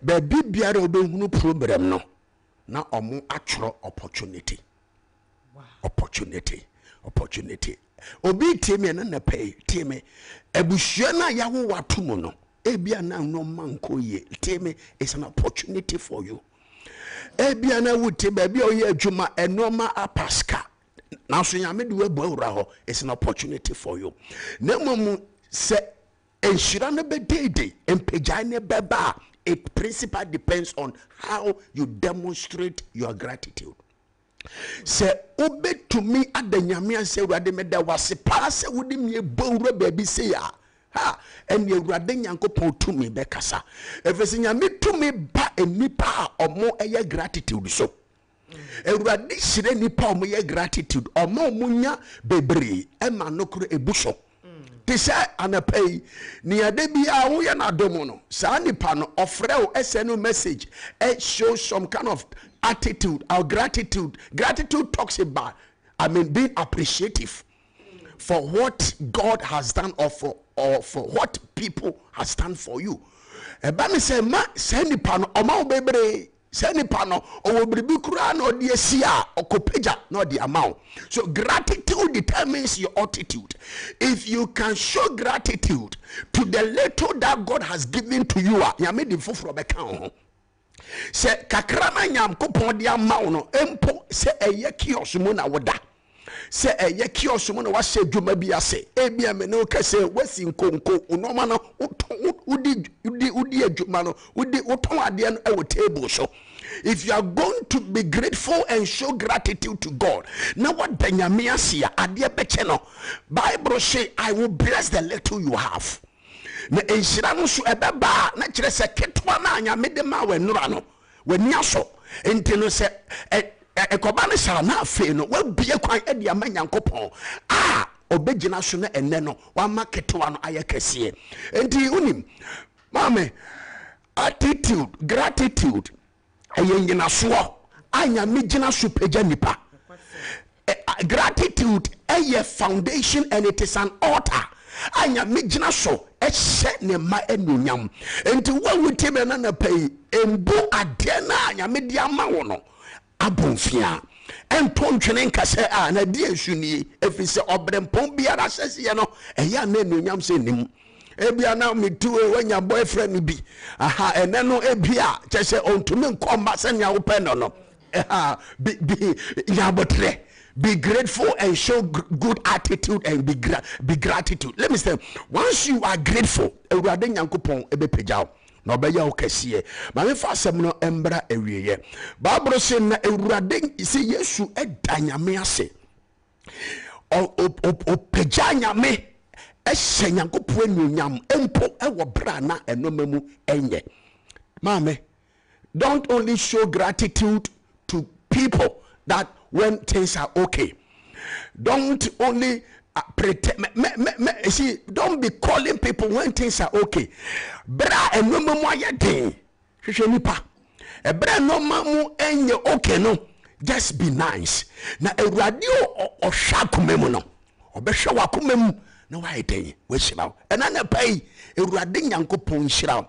Baby biara obehunu program no na omo atworo opportunity. Wow. Opportunity. Obi teme na pay teme ebuhua na yawo watomo no ebia na no manko ye teme is an opportunity for you. Ebia na wuti baby oye adwuma enoma apaska na so nyame de wabu awura ho is an opportunity for you. Na momu se enshira na bedede empagya ne beba. It principally depends on how you demonstrate your gratitude. Se obe to me adanyame ase urade meda wase pa se wodi me bowura baby say ya ha ene urade nyankopon to me be kasa efese nyame to me ba enipa omo eye gratitude so urade shire nipa omo ye gratitude omo munya bebre ema nokro ebuso tise anapay ni ade bia wo ye na domo no sa nipa no ofre o send message show some kind of attitude or gratitude. Gratitude talks about being appreciative for what God has done or for what people has done for you. Eba me say ma send nipa no o ma bebre send nipa no o bribi kura na odi asia okopeja na odi amount. So gratitude determines your attitude. If you can show gratitude to the little that God has given to you, ya made the foforo be kan. Se kakrama nyankopon de amawo no empo se eye kiosk mu na woda se eye kiosk mu na wa se dwuma bi ase ebia me no ka se wasi nkonko onoma no udi adwuma no udi woton ade no e wo table so. If you are going to be grateful and show gratitude to God, now what Benjamin ase ade beche no Bible say I will bless the little you have. Na enshira no so ebeba na kire se ketwa na anya mede ma wenura no wani aso enti no se ekoba ne sha na afi no wabie kwan e dia manyankopon obegina so na enne no wa ma ketwa no aye kese enti unim mame attitude gratitude ayengina so anya megina so pagya nipa gratitude a foundation and it is an altar anya megina so ehye ne ma enunyam enti wo wutime na pay embu ade na anya medi ama wo no abonfia ento ntwene nkase na di ensuni efise obrempon biara sese no eya na enunyam se nim ebia na metu wanya boyfriend bi ene no ebia chese ontumi nkomba se nya wo pe no bi ya botre. Be grateful and show good attitude and be gratitude. Let me say, once you are grateful, Ewurade Nyankopon ebe pejao. Na obeya okese. Ma me fa asem no embra ewieye. Bible say na Ewurade say Yesu edanyame ase. O peja nyame ehye Nyankopon enunyam empo ewo bra na enomemu enye. Mame, don't only show gratitude to people that when things are okay. Don't only pretend. See, don't be calling people when things are okay. Bra and no more yet. Nipa. A bra no mamu enye okay no. Just be nice. Na a radio or shakumemo no. Or be shawakumemu no why day. We shall. And then a pay a radin yanko pon shroud.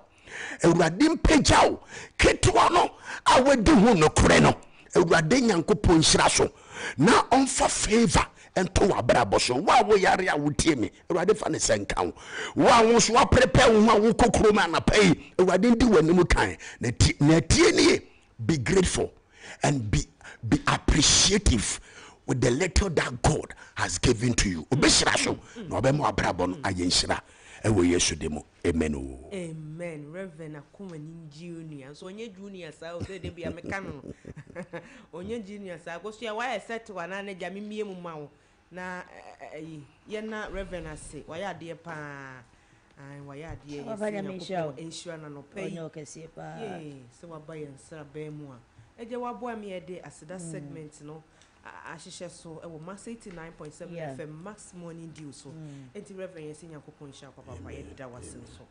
A radim pejao. Ketuano. I will do no creno. Ewurade Nyankopon hyira so na onfa favor ento wabrabo so wa wo yare a wotie me Ewurade fa ne senka wo wa wo so wa prepare wo wo kokoro ma na pai Ewurade ndi wanimu kan na tie ni be grateful and be appreciative with the little that God has given to you obehyira so na obemo abrabo no ayenhyira ewo Yesu demo amen. Amen. Reverend Akumani Junior. So onye junior sa o say dey be ameka no. Onye junior sa go so ya why set one na ja mimie mu ma wo. Na ye na Reverend ase why ade pa an why ade ye ensure na no pay. Onye okese pa. Yeah, so wa buy nsra ba mu a. Eje wa boa me de aseda segment no. Ashishe so ewo mass 89.7 FM max morning dew so enti Reverend yesi Nyankopon hia papa ye da wasen so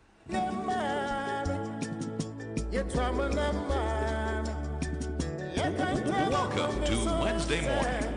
welcome to Wednesday morning.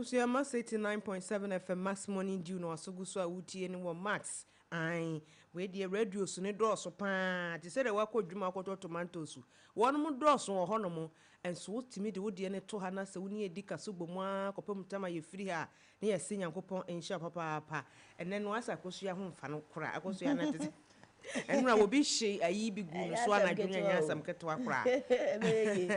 Abusia Max 89.7 FM Max Morning Dew no asoguso a wutie ne wo Max. Ai, we de radio so ne dɔɔso pa. Ti sɛ de wakɔ dwuma akɔtɔ tomatoes. Wɔn mo dɔɔso wɔ hɔ no mo. Enso wotimi de wodie ne to ha na sɛ woni edi kaso bomu a kɔpem tama ye firi ha. Ne yɛ se Nyankopɔn enhyia papa. Ene no asa akosua ho mfa no kora. Akosua na te. Enura wo bi hye ayi bi gu no so ana dwunya nya asam ketewa kora.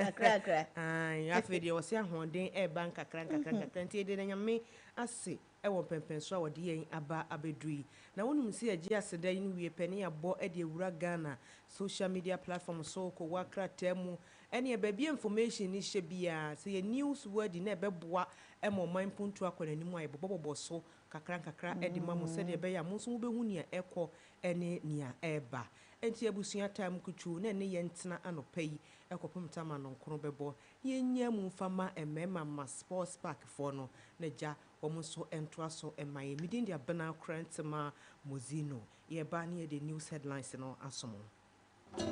Akra. Ai, afi de wo se ahoden e ban kakra nti de nyame ase e wo pempen so a wo de yen aba abedui. Na wonum se agi aseda yin wie pani abo e de ewura Ghana social media platform so ko wakra temu ene e baabi information ni hye bia se ye news word na e beboa e mo man puntu akwanani mu aye bobobo so kakra e de mamu se de be ya mo so wo behu nia ekọ ene nia eba enti abusua time kuchu na ne yentena anopai ekopum tama no nkoro bebo yenya mu fama emema ma sports park for no na ja omo so entoa so emaye midin dia bana krantema mozino ye ba ne the news headlines no asomo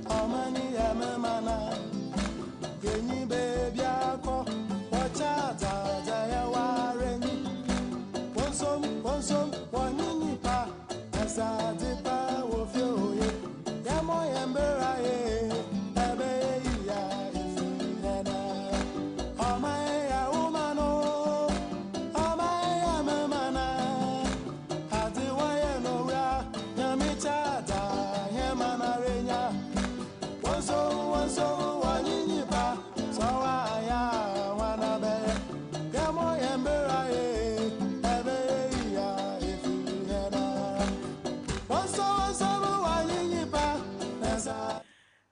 amani emema na yenyi baby akọ wacha ta ya wareni wonsom wonini pa asade pa wo fi oye yamo yembera ye ebe ya ifena amaye ya umano amaye ya memana adi waye no ya nyamicha ta yemana renya wonso wanyinyi pa sawa ya wana be yamo yembera ye ebe ya ifena wonso wanyinyi pa nasa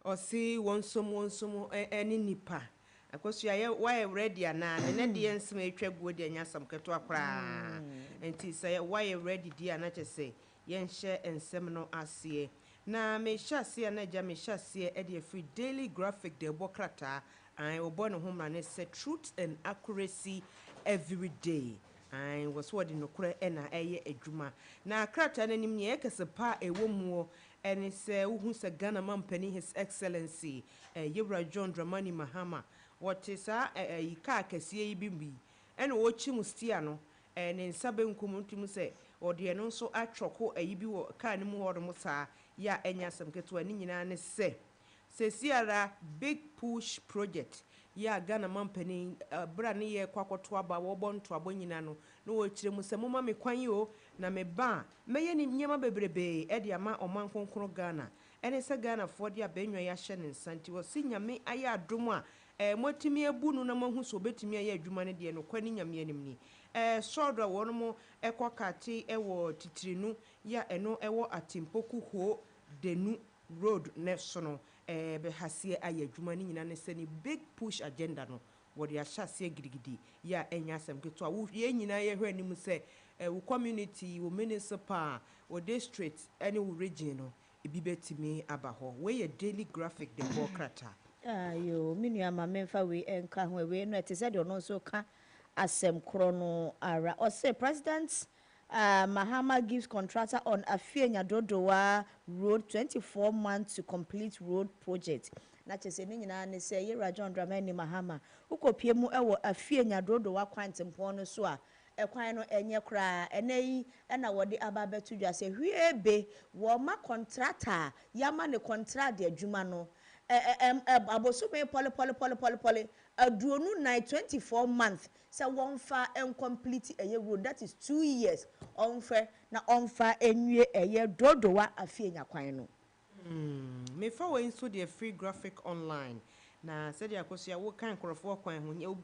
osi wonsom eni nipa akosua ye why ready na ne de ensem etwa guo de anya sam keto akra enti say why ready dia na chese yen hye ensem no ase na me hyase na ja me hyase e de free daily graphic de bokrata I obo no homa ne say truth and accuracy every day I was what no kure na eye adwuma na krata na nim ne ekese pa ewo mu ene se uhu se Ghana mampani his excellency Yewra John Dramani Mahama what is ka kese yi bimbi ene wo chi mustia no ne nsabe nkomuntum se ode no so atwoko ayi bi wo ka ne mu horo mo saa ya enya asem keto ani nyina ne se sesiara big push project ya Ghana mampani bra ne ye kwakoto aba wo bonto abo nyina no no wo kire mu se moma me kwan yi o na me ba meye ni nyema bebrebe e de ama oman konkoro Ghana ene se Ghana fo de abenwa ya hye ne nsanti wo si nyame aye adom a motimi ebu nu na mahu so betimi aye adwuma ne de no kwani nyame anim ni sodo wono mo ekokate ewo titirinu ya eno ewo atimpoku ho denu road ne sono be hasie aye adwuma ne nyina ne se ni big push agenda no wo de ahyase girigidi ya enya asem keto a wo ye nyina ye hwe anim se wo community wo municipal wo district any wo region no ebi betimi aba ho we ye daily graphic de bokrata ayo minu ama memfa we enka ho we no ete said no so ka asem kro no ara o say president Mahama gives contractor on Afienya Dodowa road 24 months to complete road project. Na chese ni nyina ne say Yewra John Dramani Mahama ukopie mu ewo Afienya Dodowa kwantempon no so a ekwan no enye kra enayi na wode ababetu dwa se hwiebe wo ma contractor yama ne contract de adwuma no abosume pole aduonu 24 months say won fa incomplete eye road that is 2 years onfa na onfa enwie eye Dodowa Afienya kwan no me fa we so the free graphic online na said yakosua wo kan krofo kwan ho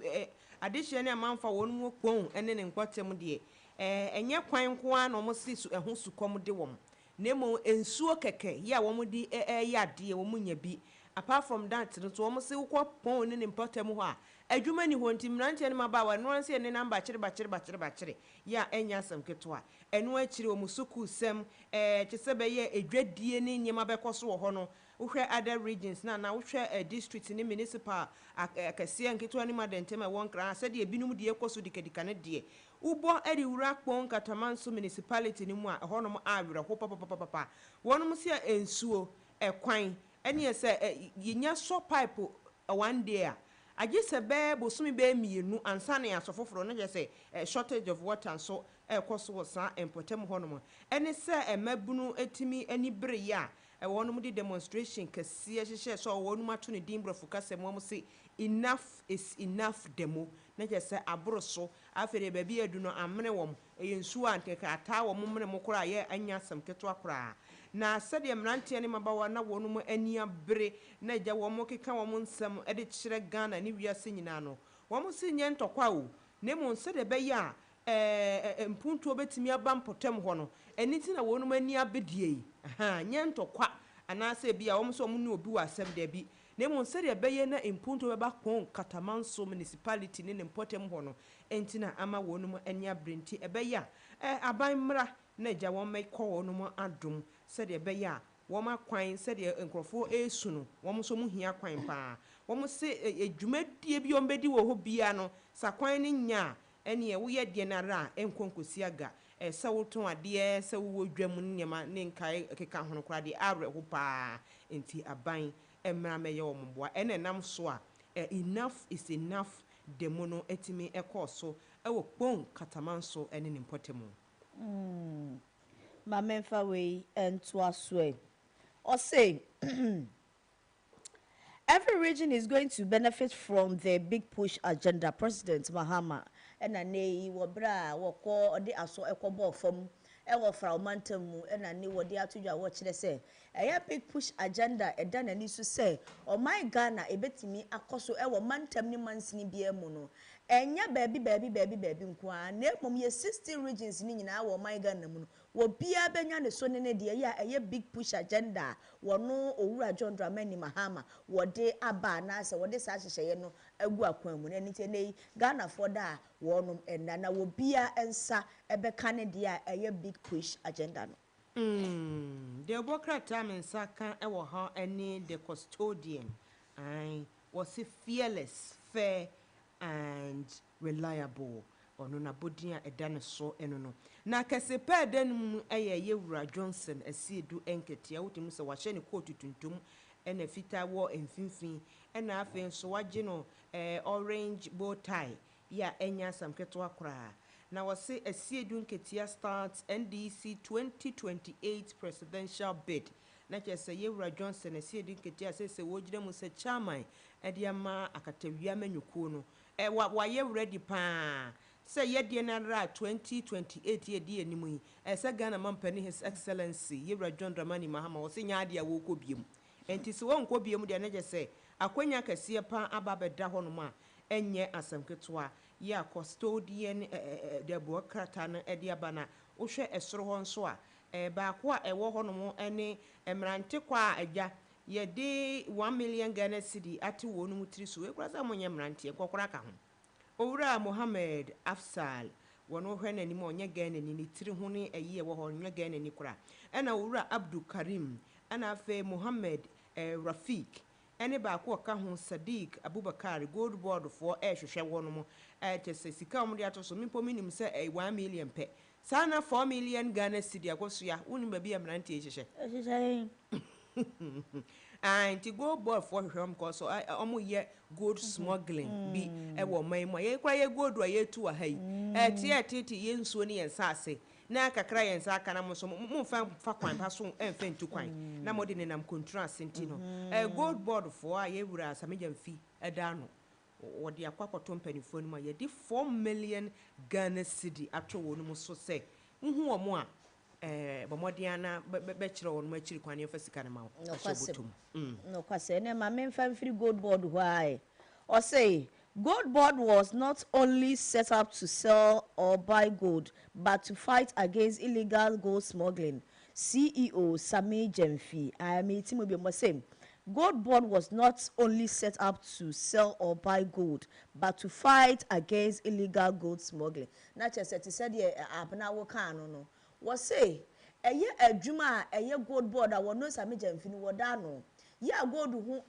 adehye ne amanfa won mu kpon ene ne nkwatem de enye kwan ko a no mo si su eho su kom de wom nemo ensuo keke ya wom di ya de wom nya bi apart from that so wom se wo pon ne mpatem ho a adwuma ni ho ntim nanche ne maba wa no anse ne number chire ya enya sam keto a eno akire wom suku sem kyesebe ye edwadie ne nyema bekoso wo ho no wohwe other regions na wohwe district ne municipal akase nketo ani madentem won kra se de ebinum de ekoso dikadika ne de ubo edi wura kpon Katamanso municipality ni mu a honom awere ho papa wonom se ensuo ekwan ene se yinya so pipe one day agye sɛ bɛɛ bosome bɛɛ mmienu ansa ne asɔfoforo no kyerɛ sɛ shortage of water nso ɛkɔ so wɔ saa mpɔtam hɔnom ɛne sɛ mmabunu etimi ani bere ya ɛwɔ no mu de demonstration kɛseɛ hyehyɛ sɛ ɔwɔ no mu ato ne din brɔfo kasa mu ɔmo se enough is enough demo na kyerɛ sɛ aboro so afei de baabi adu no amene wɔm ɛyɛ nsuo a nkeka ataa wɔn mene mo koraa yɛ anya asɛm ketewa koraa na sɛdeɛ mmeranteɛ ne mabawa na wɔn mu ani abere na agya wɔn mo keka wɔn nsɛm de kyerɛ Ghana ne wiase nyinaa no wɔn si nyɛ ntɔkwa o na mu sɛdeɛ bɛyɛ a mpuntuo betumi aba mpɔtam hɔ no ɛni ti na wɔn mu ani abedie yi nyɛ ntɔkwa anaasɛ bi a wɔn so wɔn ne obi wɔ asɛm da bi na mu sɛdeɛ bɛyɛ na mpuntuo bɛba kɔn Katamanso municipality ne mpɔtam hɔ no ɛnti na ama wɔn mu ani abere nti ɛbɛyɛ a aban mmra na agya wɔn mɛkɔ wɔn mu adom sɛdeɛ bɛyɛ a wɔn akwan sɛdeɛ nkurɔfoɔ esu no wɔn nso mu hia kwan paa wɔn se dwumadie bi wɔn bɛdi wɔ hɔ bia no sakwan ne nya ɛne woyɛ deɛ nara a ɛnkonkosi aga sɛ wotɔn adeɛ sɛ wowɔ dwa mu nneɛma ne nkae keka ho no koraa deɛ awerɛho paa nti aban mmra mɛyɛ wɔn mboa ɛna nam so a enough is enough demo no etimi ɛkɔɔ so ɛwɔ kpɔn Katamanso ɛne ne mpɔtam ma memfa wei nto aso or say every region is going to benefit from the big push agenda. President Mahama and a nay wabra wako the aso ekobo from ewo fra omantamu and a new wadi atuja watch they say a big push agenda a done and to say oh my Ghana a bet me akoso ewo mantam ni mansini biemuno enya baby nkwa na mom ye 16 regions ni nyina wo my Ghana mu wo bia benya ne so ne de ya big push agenda wono owura John Dramani Mahama wo de aba na se wo de sa hyehye no agu akwan mu na nti ne Ghana for da wonom enna na wo bia ensa ebeka ne de ya big push agenda no the Obokrata mensa kan ewo ha any the custodian was fearless fair and reliable ono na bodia edane so eno no na kase pa dan mu Yewura Johnson asiedu enketia wotimu se wahye ne coat tuntum ena fita wo emfinfin ena afen so wagye no orange bow tie ya enya samketo akra na wase asiedu enketia starts NDC 2028 presidential bid na kyese Yewura Johnson asiedu enketia se wogire mu se chairman ediama akatawia manyuko no waye ready pa say ye na ra 2028 ye die animu yi say Ghana mampani his excellency Yewura John Dramani Mahama wo se nya ade a wo kɔ biem enti se won kɔ biem de na je say akwanya kase pa aba beda hɔ no ma enye asamketo ye custodian de Obokrata no de aba na wo hwɛ esoro hɔ nso a ba ko a ɛwɔ hɔ no mo ene emrante kwa agya ye de 1 million Ghana cedi ati wonu mutiri so e kura sa monye mrantie kokora ka ho owura Mohammed Afsal wono hwe nanim onye Ghana ni tiri ho ne ayi e wo ho onye Ghana ni kura ena owura Abdul Karim ana afa Mohammed Rafiq ene ba ko ka ho Sadiq Abubakar gold board for hwehwe wono mo tese sika omde atoso mimpo minim se 1 million pe sana 4 million Ghana cedi akoso ya woni ba bia mrantie hwehwe and to go board for him cause omo ye gold smuggling bi e wo man mo ye kwa ye gold wa ye tu ha yi tie ye nsuo ne ye nsase na kakra ye nsa aka na mo so mo fa kwan pa so emfa ntu kwan na mo de ne nam contrast enti no gold board for ye wura asamegya mfi eda no wo de akwakoto mpanifo no ma ye di 4 million Ghana cedi atwo wo no mo so se nhu wo mo a bomodiana be chiro won ma chiri kwan fa sika na ma no kwase ne ma memfa free gold board why or say gold board was not only set up to sell or buy gold but to fight against illegal gold smuggling. CEO Sami Jemfi I am meeting with the same gold board was not only set up to sell or buy gold but to fight against illegal gold smuggling. Na chese ti said ye abna wo kan no was say eye adwuma eye gold board a wono Sami Jemfi no woda no ya gold hu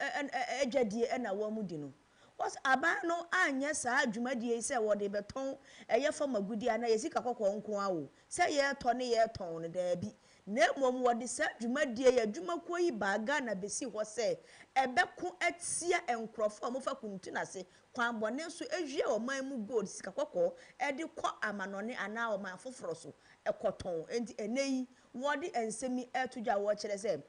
adwadie na wa mu di no was aban no anya sa adwuma die se wo de beton eye fama gudi ana yesika kokko nko awo se ye to ne ye ton no da bi na mmom wɔde saa dwumadie yɛ adwumakuo yi baaga na besi hɔ sɛ ɛbɛko atia nkurɔfoɔ a mofa kuntu na se kwan bɔne nso ahwie ɔman mu gold sika kɔkɔɔ ɛde kɔ amanɔne anaa ɔman foforɔ so ɛkɔtɔn enti ɛnɛ yi wɔde nsɛm yi ɛto dwa wɔkyerɛ sɛ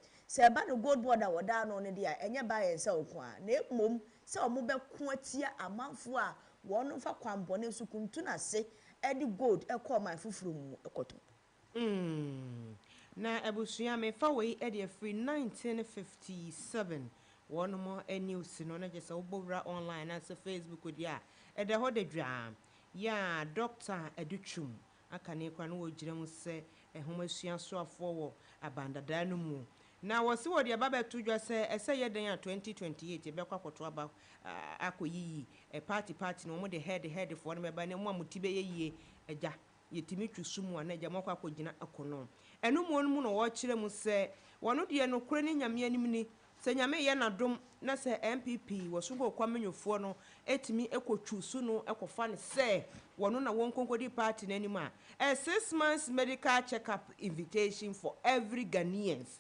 ɛba no gold board a wɔda no ne deɛ ɛnyɛ ba yɛn sɛ ɔko a na mmom sɛ ɔmo bɛko atia amanfoɔ a wɔn fa kwan bɔne nso kuntu na se ɛde gold ɛkɔ ɔman foforɔ mu ɛkɔtɔn. Na abusua me fa wei ɛde free 1957 one more news no na just obowra online na se Facebook dia ɛde hɔ de dwa ya Dr. Educhum aka ne kwa no wogyina mu se ehoma suasoafo wo abandada no mu na wɔse wɔ de baba to dwa se ɛsɛ yɛden a 2028 ɛbɛkɔ akɔto aba akɔyiyi party no mo de head for no meba ne mo amutibe yeye agya yetimi twusumu ana agya mɔkɔ akɔgyina akono ɛno mu no wɔkyerɛ mu se wɔno de no kure ne nyame anim ni se nyame yɛ nadom na se MPP wɔso go kwamenyofoɔ no etimi ekotwusu no ekofa ne se wɔno na wɔn konkodi party n'anim a 6 months medical checkup invitation for every Ghanaians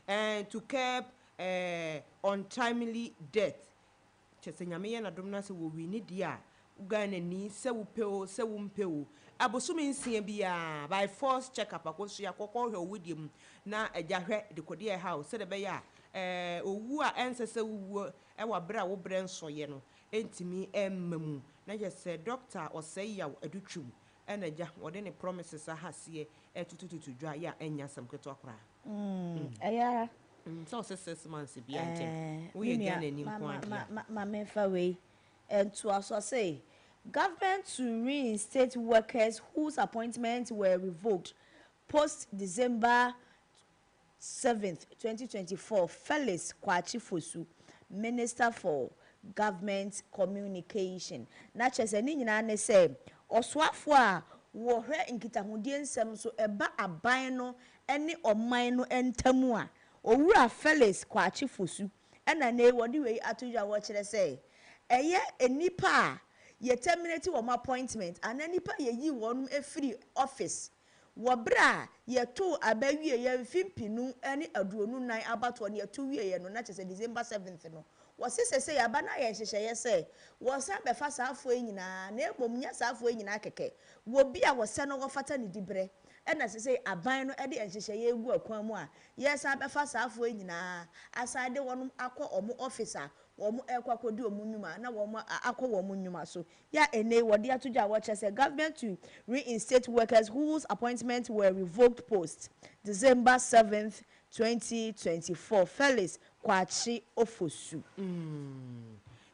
and to curb untimely death kyese nyame yɛ nadom na se wo wi ni dia Ghana ni se wo peo se wo mpeo abosumi nsia bia by force checkup akoso ya kokɔ hwɛ wodiem na agya hwɛ de kodi house se de be ya owu a ensese wu ewa bra wo bre nsoye no entimi emmemu na je se doctor oseyaw adutwum ena agya wode ne promises ahase etutututu dwa ya enya sam keto akra Ayara so 6 months bia ntem wo ye Ghana ni nkwa ma mefa we to also say government to reinstate workers whose appointments were revoked post December 7th 2024 Felix Kwachi Fosu, Minister for Government Communication na chese ni nyina ne se oswafo a wo hwe nkitahudie nsem so eba aban no ene oman no entamu a owura Felix Kwachi Fosu ena ne wodi we atodwa wo kire se eye enipa a ye terminate wo appointment ana nipa ye yi won efiri office wobra ye to abawie ye mfimpinu ene aduonu nan abato ne to wie ye no na chese December 7th no wosese ya ba na ye hyehye se wo sa be fa saafo nyina na ebomnya saafo nyina keke wo bi a wo se no wo fata ne dibre ena sese aban no ede hyehye ye egu akwan mu a ye sa be fa saafo nyina asade wonum akọ omo officer womu ekwakodi omunyuma na womu akọ womunyuma so ya ene wodi atudwa wo chese government to reinstate workers whose appointments were revoked post December 7th 2024 Felix Kwachi Ofosu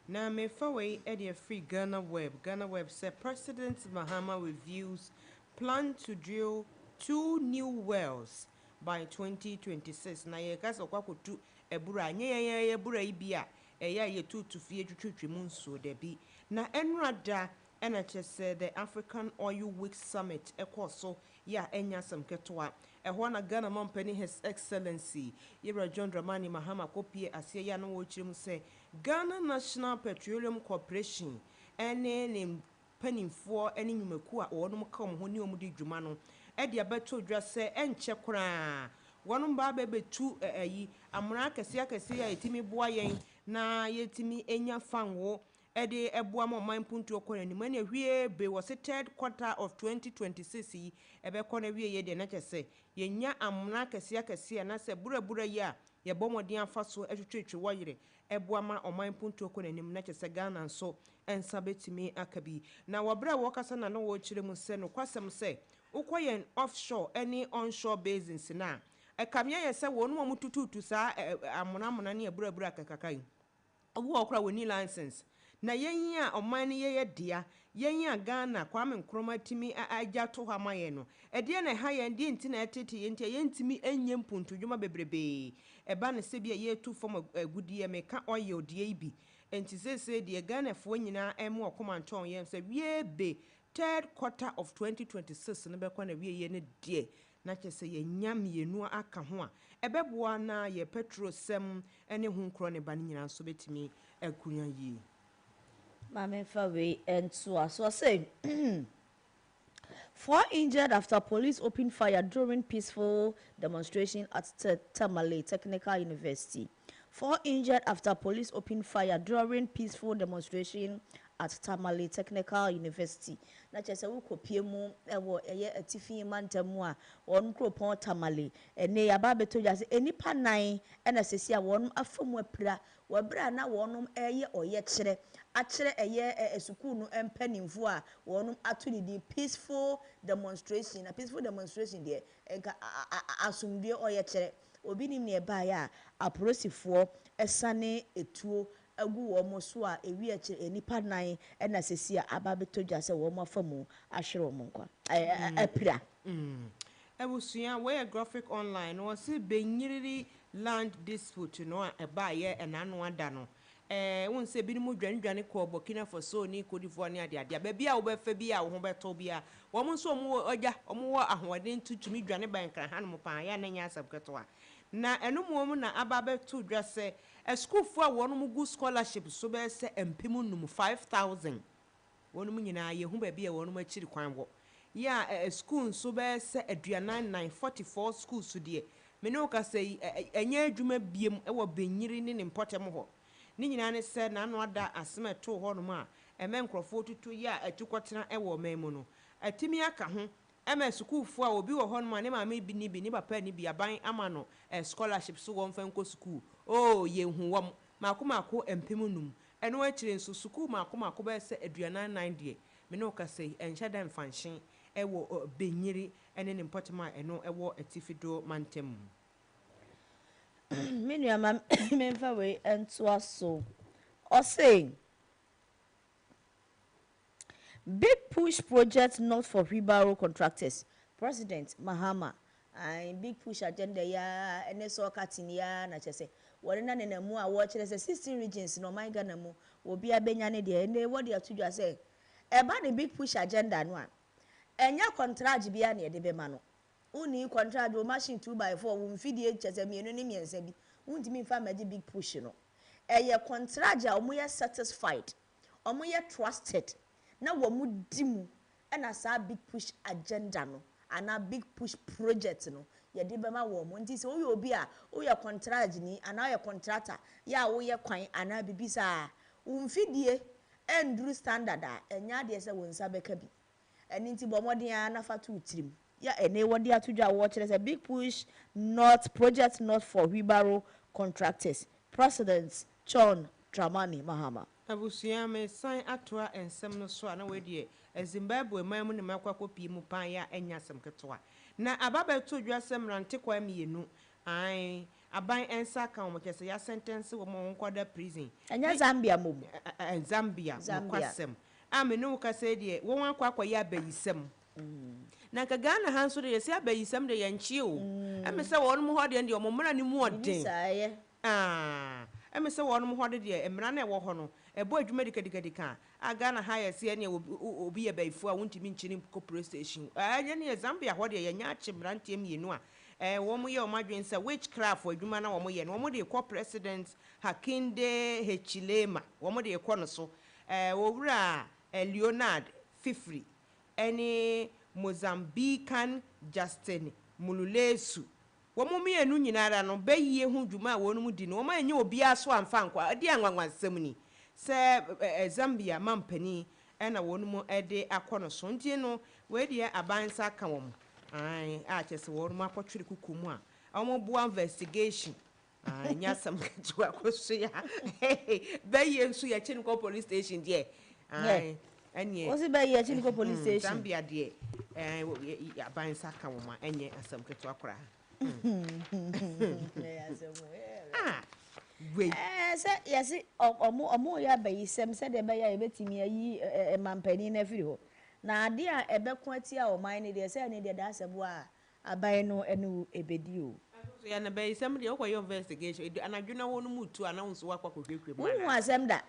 na me fa we e free Ghana Web say President Mahama reviews plan to drill 2 new wells by 2026 na ye kasa kwakotu ebura nye ebura ibia eya ye tutu fie twetwe mu nso de bi na enrada ena chese the African Oil Week Summit ekoso ya enya samketoa ehwo na Ghana Company His Excellency Yera John Dramani Mahama kopie asie ya no wo chirim se Ghana National Petroleum Corporation ene ne panimfo ene nyumaku a wonum kam ho ne omudi dwuma no e de abeto dwa se enche kora wonum ba bebetu ayi amra kase ya etimi boa yen na yetimi enya fanwo ede eboa mo man puntu okora ni mane hwie be was 3rd quarter of 2026 ebe kona wie ye de na chese yenya amra kase na se burabura ya ye bomodin afaso etwetwe woyire eboa ma oman puntu okora ni na chese Ghana nso ensa betimi akabi na wabra wokasa na no wo kire mu se no kwasem se ukoyen offshore any onshore basins na ekamye ye se wonu mu tututu sa amuna ne burabura kakakai obu okra woni license na yenya oman ye dia yenya Ghana Kwame Nkrumah timi agya to hama ye no ede na ha ye ndi nti na etete ye nti ye ntimi enye mpuntu dwuma bebrebe eba na se bia ye tu form agudie meka oil die ibi enti sese de Ghana fo nyina emu okomanton ye se wie be 3rd quarter of 2026 no be kwa na wie ye ne die na chese ye nyam ye nu aka ho a ebeboa na ye petrol sem ene hu nkro ne ba nyina so betimi akunya yi Mame fa we enso aso say 4 injured after police opened fire during peaceful demonstration at Tamale Technical University. 4 injured after police opened fire during peaceful demonstration at Tamale Technical University. Na chese wo kopie mu ewo eye atifi mantamu a won kropon Tamale ene yaba beto jase enipa nan ena sesi a won afamu apira wabra na wonum eye oye kire akire eye esukuu no empanimfo a wonum atunidi peaceful demonstration. A peaceful demonstration de enka asumdue oye kire obi nim ne ba ya apolisifoɔ esane etuo agu wɔn so a ewi akyi enipa nan ɛna sesi a aba beto dwa sɛ wɔn afa mu ahwere wɔn nkwa apira. Ebusua we graphic online no se benyiriri land dispute no a eba ye enano ada no won se bi mu dwanedwane kɔ Burkina Faso ni Cote d'Ivoire ni ade ade ba bia wo be fa bia wo ho beto bia wo mo so mo oja wo wo ahoɔden tutumi dwane ban kan han mo pan ya na nya asabketo a na eno mo na aba beto dwa se schoolfo a wono mu gu scholarship so be se empemu num 5000 wono mu nyina ye hu ba bia wono mu akiri kwan wo ya school so be se aduanan 944 schools so de me no ka se enya adwuma biem e wo benyiri ne importem ho ni nyina ne se na no ada asema to ho no ma eme nkrofo tutu ya atukotena e wo memu no atimi aka ho ema schoolfo a obi wo ho no ma ne ma me bi ni papa ni bi aban ama no scholarship so won fa nko school ye hu wom makomako empemu num eno akire nso school makomako be se aduanan 9 de me no ka se enhya dan fanshin ewo benyiri ene ne mpotema eno ewo atifido mantem. Menu ma memfa we ento aso o say big push project not for wheelbarrow contractors. President Mahama and big push agenda ya ene so katini ya na chese wori na ne mu a wo kire se 16 regions no my Ghana mu obi abenya ne de ene wo de atudwa se eba ne big push agenda no a enya contract bia na de be ma no uni contract o machine 2x4 wo mfidie chese mienu ne miensa bi untimi fa maji big push no eye contract a omo ye satisfied omo ye trusted na wo mu dimu na sa big push agenda no ana big push project no ye de be ma wo mo nti se wo obi a wo ye contract ni ana ye contractor ya wo ye kwan ana bibisa umfidie enduru standard a enya de se wo nsa beka bi eni nti bo modin ana fa to utirim ya ene wodi atudwa wo kire se big push not project not for wheelbarrow contractors. President John Dramani Mahama. Abusia me sign atwa ensem no so na we de Zimbabwe mamu ne makwakọ pii mu pan ya enya sem ketoa na ababa to dwa sem rante kwa mienu ai aban ensa kan mo kese ya sentence wo mo nkwada prison Enya Zambia mom. Zambia kwasem amenu ka se de wo wan kwa ya bayisem na ka Ghana hanso de se abayisem de yanchi o eme se wo no ho de o mo mra ni mu odin eme se wo no ho de emra na e wo ho no ebo adwuma dikadika a Ghana higher se ne obi ye baifu a wontimi nchini corporate station anya ne Zambia ho de yanya achimrantie mienu a wo mo ye o madwen se witchcraft adwuma na wo mo ye no wo mo de ko president Hakainde Hichilema wo mo de ko no so wo wura Leonard Fifri ene Mozambican Justin Mululesu wo mo mienu nyinara no bayie hu dwuma a wonu mu di no wo ma enye obi aso amfa nkwa ade anwanwansem ni se Zambia mampani ena wonu mu ede akono so ntie no we de abansa ka wo ai a chese wonu mu akotwere kukumu a omo bo investigation nyasam kajwa koso ya bayie nso ya chinko police station die ai anye Osi bayie chinko police station Zambia die abansa ka wo ma enye asam keto akora wait say yes omo ya bayisem say de baya e betimi ayi mampani na firi ho na ade a ebeko ati a o man ne de say ne de da asebo a aban no enu ebedi o so ya na bayisem de okoyo investigation anadwuna wonu mutu anawunso wakwakwekwe mu wu asem da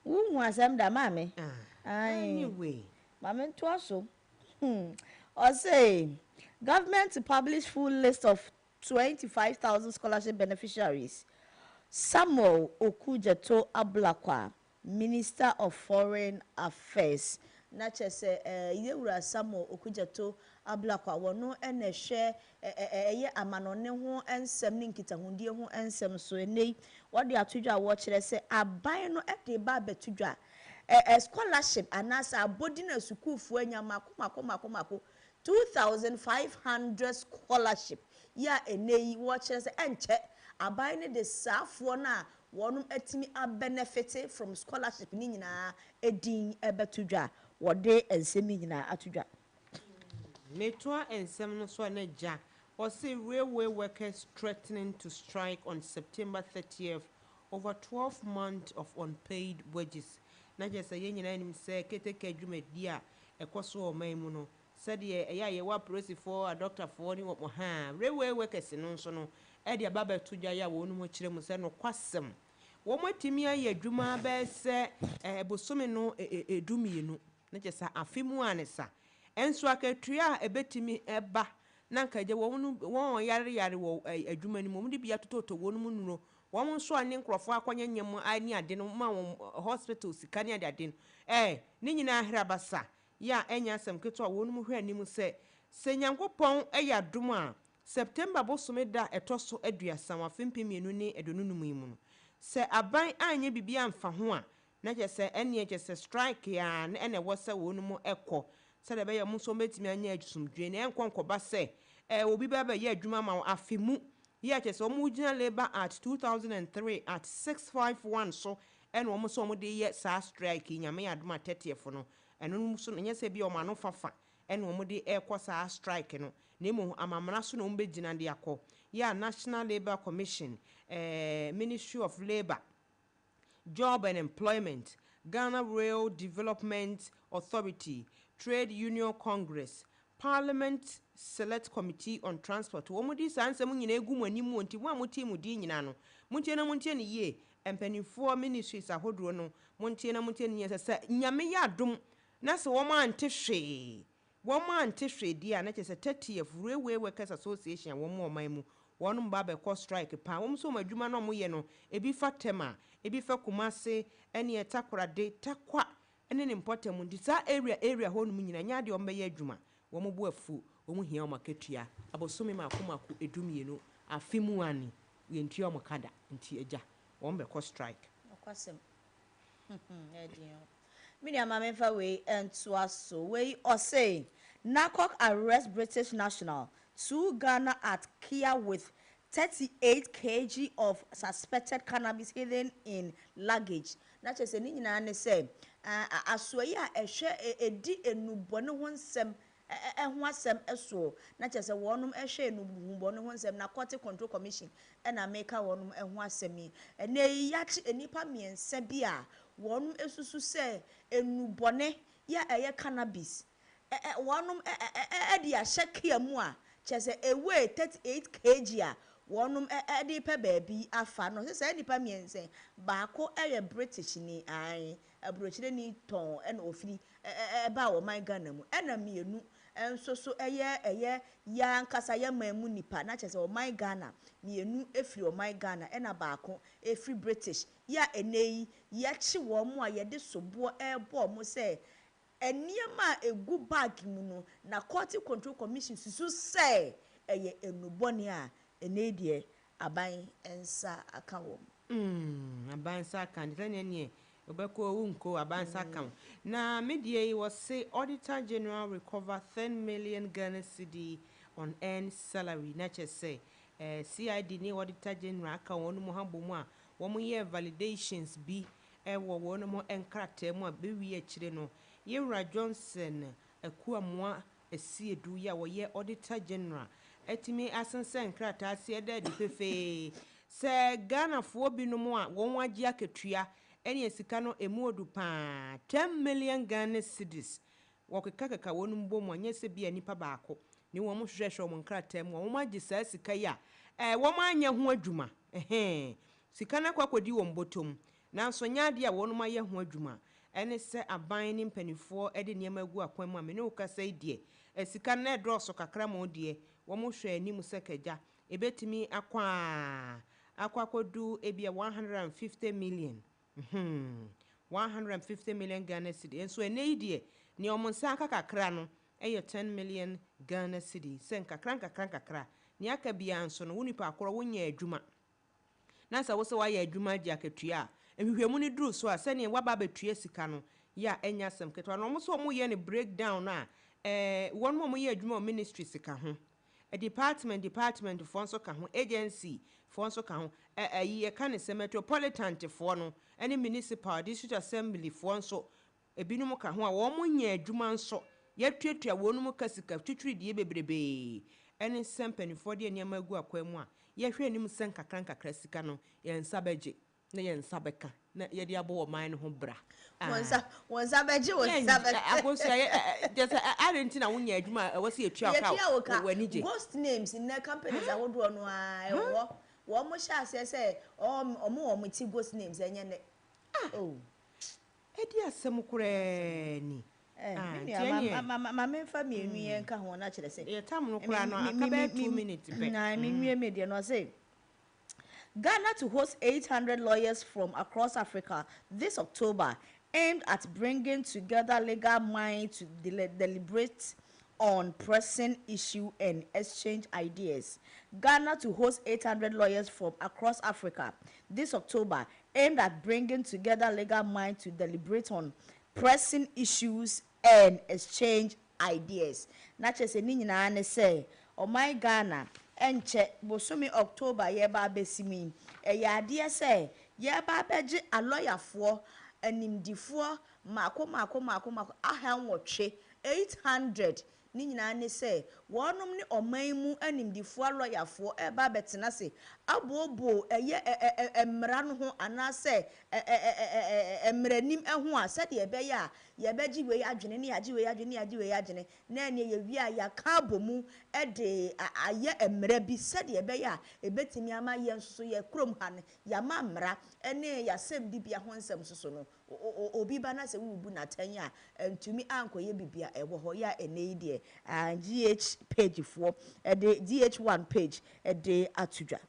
wu asem da mame anyway mame to aso o say government to publish full list of 25,000 scholarship beneficiaries. Samuel Okujeto Ablakwa, Minister of Foreign Affairs, na kyese yewura Samuel Okudzeto Ablakwa wono ene hwe eye amanone ho ensem ne nkitahundie ho ensem so enei wode atodwa wo kire se aban no ede ba betudwa scholarship anasa abodi na sukuufu anya mako 2500 scholarship ya enei wo kire se enche aban ne de safo na wonum atimi a benefit from scholarship ni nyina edin ebetudwa wode ensem nyina atudwa Metwa ensem no so na ja or say railway workers threatening to strike on September 30th over 12 months of unpaid wages. Na just say nyina nim say keteke adwumadi a ekoso o man mu no said ye ye wa polisifoɔ a doctorfoɔ ni wo ha railway workers no so no e de baba tudwa ya wonu mo kire mu say no kwasem wo matimi aye adwuma ba se bosome no edumienu na just afimu anesa enso akatua ebetimi eba na nkaje won yare wo adwuma ni mum de bia tototo wonu mu nuno won so ane nkrofo akwanyanyam ani ade no ma hospital sika ni ade no ni nyina ahrabasa ya enya asem keto wonu mu hwe anim se nyankopon eyadom a September bosome da etoso aduasa wafempemienu ni edonunum yi mu no se aban anye bibia amfa ho a na je se ene je se strike ya na ene wo se wonu mu ekọ said be yam so metimi anya adusumdwe na enkonkoba se obi ba ye adwuma ma afemu ye che se omu gina labor at 2003 at 651 so ene omu so omu de ye sa strike nyame aduma 30th no eno so nya se bi o ma no fafa ene omu de ekọ sa strike no na emu amamra so na omu be gina de akọ ya National Labour Commission, Ministry of Labor, Job and Employment, Ghana Rail Development Authority, Trade Union Congress, Parliament Select Committee on Transport. Womudi sanse mu nyina egu manimu nti wa muti mu di nyina no. Muntie na muntie ne ye empanifo ministries ahodro no. Muntie na muntie ne ye se nyame ya adom na se wo ma ante hwe. Wo ma ante hwe di a na che se 30th Railway Workers Association wo mo man mu. Wonum ba be ko strike pa. Wom so madwuma no mo ye no ebi fa tema, ebi fa Kumase, ene etakorade takwa ene ne important mu sa area ho no nyina nya de ombe ye adwuma wo mo bo afu wo mo hia o maketua abosome makomako edumienu afimu ani ye ntua o kada nti eja wo mbe ko strike okwasem ediyo mini amamenfa we entuaso we say NACOC arrest British national to Ghana at Kia with 38 kg of suspected cannabis hidden in luggage. Na chese ni nyina ne say asoyi a ehwe edi enubone ho nsem ho asem eso na chese wonum ehwe enubone ho nsem na Court Control Commission na make wonum ho asemi na yachi enipa miensa bia wonum esusu say enubone ya eye cannabis wonum edi a shekia mu a chese ewe 38 kg a wonum edi pe baabi afa no se nipa miense baako British ni ai abrochire ni ton na ofiri ba wo man Ghana mu na mienu enso so eye ya nkasa ya mamu nipa na chese wo man Ghana mienu efiri wo man Ghana na baako efiri British ya enei ya chi wo mu a ye de sobo ebo mu se eniema egu bag mu no na Court Control Commission susu se eye enubone a enedie aban ensa aka wo aban sa kan ne obeko wunko aban sa kan na media was say Auditor General recover 10 million Ghana cedi on earned salary na che say CID ni Auditor General aka wonu mu hambo mu a wo mu ye validations bi wo wonu mu enkrate mu a be wi akire no Yewra Johnson akuamwa esiedu ya wo ye Auditor General etimi asensen krata ase da di fefe se Ghana fo binom a won wagi aketua ene esika no emuodu pa 10 million Ghana cedis wokeka wonum bom anya se bia nipa baako ni wo mo hwehwe wo krata mu wo magi sa sika ya wo ma anya ho adwuma sika na kwakodi wo mbotom na so nyaade a wonum aye ho adwuma ene se aban ni mpanifo ede niam agu akwan mu a me ne ukasa idie esika na edroso kakra ma odie wo mo hwe anim sekeja ebetimi akwakodu ebia 150 million 150 million Ghana cedi enso ene idie ni omonsa kakra no ɛyɛ 10 million Ghana cedi sen kakra ni aka bia nso no woni pa akoro wonya adwuma na sa wo se wa yɛ adwuma gye akatua ehwehwemu ni duru so a sɛ ne waba betua sika no ya enya sem ketwa no mo so mo yɛ ne breakdown na won mo yɛ adwuma ministry sika ho a department fo nso ka ho agency fo nso ka ho ye ka ne metropolitan fo no any municipal district assembly fo nso ebinom ka ho a wo mo nya adwuma nso yɛtuatua wonum ka sika twitwiri die bebrebe ɛne sempanifo de nneɛma agu akwa mu a yɛhwɛ anim sen kakra sika no yɛnsa bɛgye na yɛnsa bɛka na yɛde abɔ wɔ man no ho bra wonsa bɛgye wonsa bɛka akosia just arentina wonya adwuma wɔse yɛtua ka wani gye ghost names in the companies ahodoɔ no a ɛwɔ wɔn mo hyɛ ase sɛ ɔmo ti ghost names ɛnyɛ ne ɛdi asɛm koraa ni Mama family me nka ho na kyerɛ sɛ e tam no kura no aka 2 minutes back na me media no say Ghana to host 800 lawyers from across Africa this October aimed at bringing together legal minds to deliberate on pressing issue and exchange ideas. Ghana to host 800 lawyers from across Africa this October aimed at bringing together legal minds to deliberate on pressing issues and exchange ideas. Na chese ni nyina ne say, "Oh my Ghana, enche bosomi October yeba besimi. Ade say, yeba beji a lawyer for animdifo mako ahanwotwe 800 ni nyina ne say, wonom ne oman mu animdifo lawyer eba betena se abobo eye emra no ho anase emranim ho a sɛ de ebe ya ye beji we adwene ne yaji we adwene na ne ye wi a ya ka bomu de aye emra bi sɛ de ebe ya ebetimi ama ye nso ye krom ha ne ya ma mra ene ya sem di bia ho nsem soso no obi ba na se wubu na tanya ntumi ankoye bibia ewo ho ya ene de GH page for the GH1 page de atudwa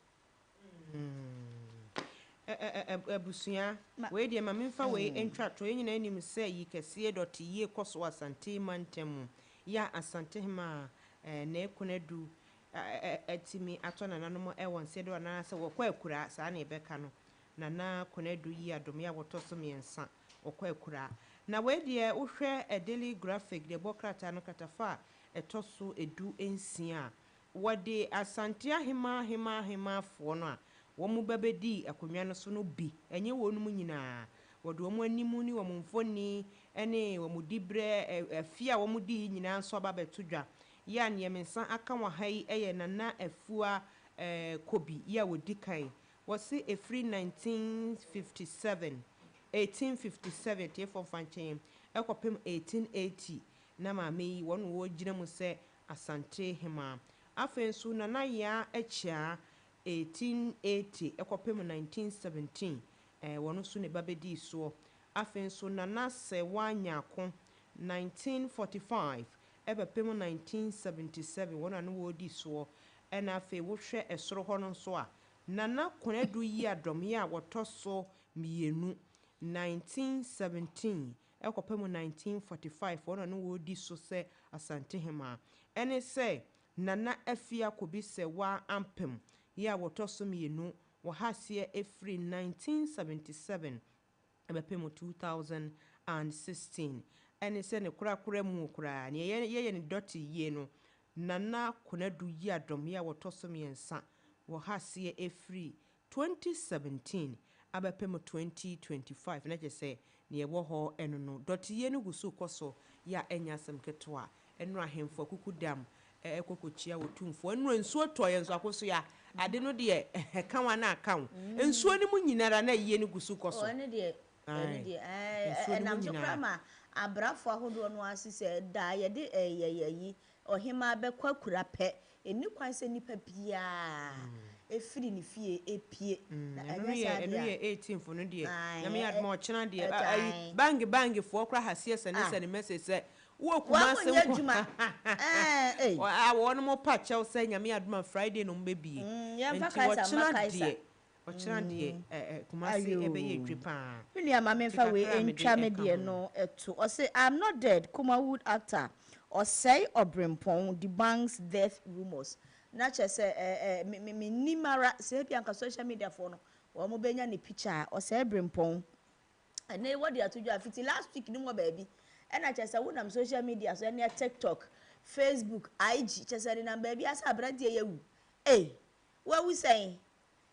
Busuya, we de ma memfa we entwa to nyina anim se yi kese dot ye koso asante mantemu ya asante ma na ekunadu atimi atona nanom e won se do na se wo kwa akura sa na ebeka no na kunadu yi adom ya wotoso miensa okwa akura na we de wo hwe a daily graphic de bokrata no katafa etoso edu ensia wode asante ahema fo no a womu babedi akonwa no so no bi enye wonum nyina wode womu animu ni womu mfoni ene womu dibre afia womu di nyina so aba betodwa ya ne yemensa aka wa hai eye nana afua kobi ya wodi kai wose efri 1857 tefo fanchen ekopem 1880 na maame won wo gina mu se asante hema afensu nana ya echia 1880 ekopem 1917 wono so ne babedi so afensu nana se wanyako 1945 ebepem 1977 wono no wodi so ena afe wo hwe esoro ho no so a nana konadu yi adom ya wotoso mienu 1917 ekopem 1945 wono no wodi so se asante hema ene se nana afia kobi se wa ampem ya wotoso mienu wo hasie efri 1977 ebepem 2016 ene se ne kura mu kura ne ye ne doti ye no nana konadu yi adom ya wotoso miensa wo hasie efri 2017 abepem 2025 na je se ne wo ho eno no doti ye no gusu koso ya enya asem ketwa eno ahemfo kukudam ekokochia wotumfo eno nsuo toye nso akoso ya ade no de kanwa na kan nsuo ni mu nyinara na ye no gusu koso ene de na mtokrama abrafo ahodo no asise da ye de yeyi ohima bekwa kura pe eni kwan se nipa bia efiri ni fie epie na enu ye 18 fo no de na me admo chena de bang fo kra hasie sene message se wo kuma se adwuma won mo pa chew se nyame adoma Friday no mbebie enti wo chena de ɔkyerɛ deɛ kumase ɛbɛyɛ edwi paa Mini ama me fa we entwa me de no eto. O say I'm not dead. Kumawood actor. Or say Obrimpong the bank's death rumors. Na che say me ni mara say bi anka social media for no. Wo mo benya ne picture or say Obrimpong. And then what they are to do afiti last week no more baby. And I just say wonam social media so any TikTok, Facebook, IG che say na baby asa abrante ye wu. Eh, what we saying?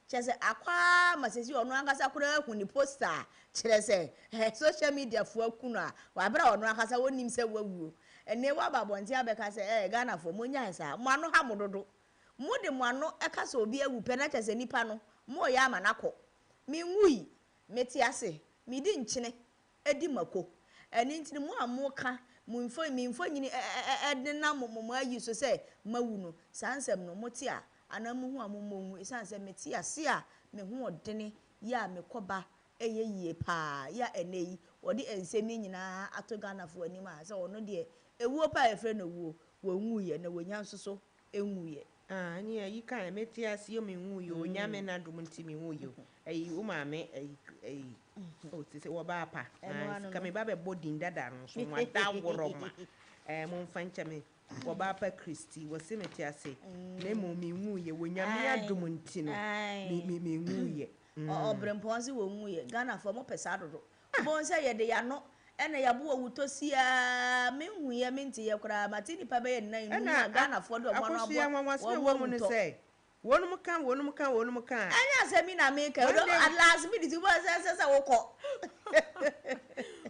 Chese akwa masesi ono ankasa kura hu ni poster chese social media fo akunu a wa bra ono ankasa wonim se wawuo ene wa babonti abeka se Ghana fo monya nsa mo ano ha mododo mo de mo ano ekasa obi awu pe na chese nipa no mo ya amanako mi nwui meti ase mi di nkyene edi mako ene ntini mo amoka mo mfo nyini edena mo ayi so se mawu no sansem no moti a anamuhu amumu isanse meti ase a me hu odene ya mekoba eye yie pa ya eneyi wodi ensemi nyina ato Ghana fo anim a se ono de ewuo pa efre na wuo wonwuye na wonya nsoso enwuye ani ayi kan meti ase yo me nwuye onyame na dum ntimi nwuye ayi wo maame ayi o ti se wo ba pa ka me ba be bodin dada no so wa da woroma mo mfa nchame Wabapa Christy was cemetery na mi nwuye wonyame adom ntino mi nwuye Obremponzi wo nwuye Ghana for mo pesa dodo bo nse ye de ya no ene ya bo wutosia me nwuye me ntiye kura matini pa be nan nu Ghana for do mo no wo mo ne say wonum kan anya se mi na me ka do at last me di bo se wo ko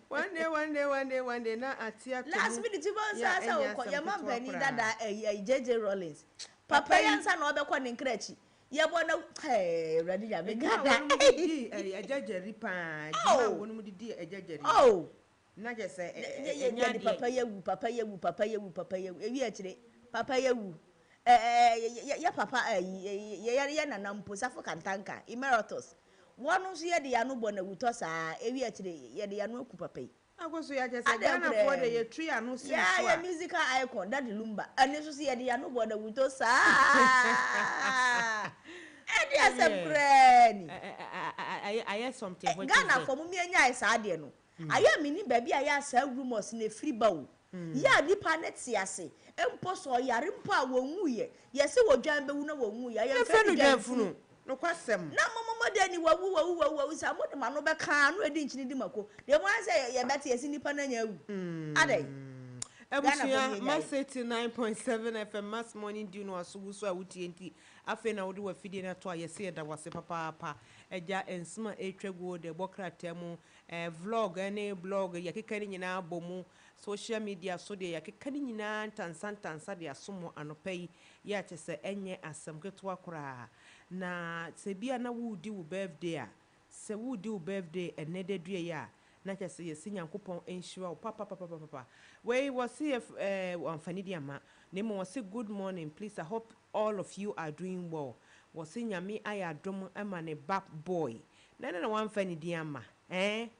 one day na atia to last minute you want say wo ko ye man pani dada JJ Rollins papa yansa na obekọ ne nkrechi ye bo na ready ya me gada ejejeri pa di wonum didi ejejeri na je say enya di papa yewu ewi akire papa yewu ya papa ye na nampo safo kantanka emeritus wonu so ye de ya no bo na wuto saa ewi akire ye de ya no aku papa yi agoso ya je say Ghana for the tree anu sin so ya musical icon that lumba ani so ye de ya no bo na wuto saa edi asem krani I something what Ghana for mu anya saa de no aya mini baby aya saa rumors na free bawo ya nipa net siase empo so yare mpo a wonwuye yese wodwan bewu na wonwuye aya fe no funu no kwasem na momo de ni wawu sa mo de ma no be kan no edi nchini di mako de mo say ye beti yesi nipa na nya awu adai Ebusia Mass 89.7 FM Mass Morning Dew no asugu so awutie nti afi na wode wafidie na to ayese da wase papa eja ensma etwago de bokratamu vlog ene blog yakekani nyina abomu social media so de yakekani nyina tansantansa de asomo anopai ya chese enye asem ketwa kora na se bia na wudi wo birthday a se wudi wo birthday enede due ya na chese yesi nyankopon enhira papa we was see amfani di ama nemo was say good morning please I hope all of you are doing well was say nyame ayadom ama ne bab boy na one fani di ama ne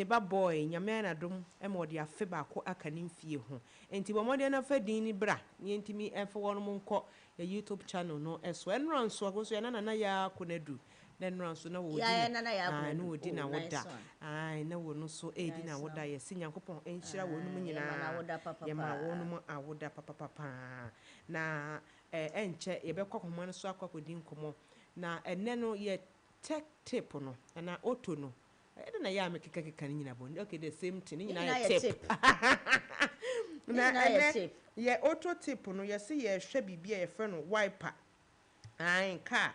bab boy nyame na dom ama odi afe ba ko aka ne mfie ho enti bo mode na fa din ni bra ne ntimi enfa wono monko ya YouTube channel no eso enro nso agoso ya na ya konadu nenra nso na wo di na no di na woda na wo no so di na woda ye si nyankopon enhyira wo no mu nyina ye ma wo no mu awoda papa na enche ye be kwakoma no so akwakodi nkomo na enne no ye tech tip no na auto no na ya mekeka nyina bon okay the same thing nyina ye tip na ye auto tip no ye se ye hwe bibia ye fe no wiper car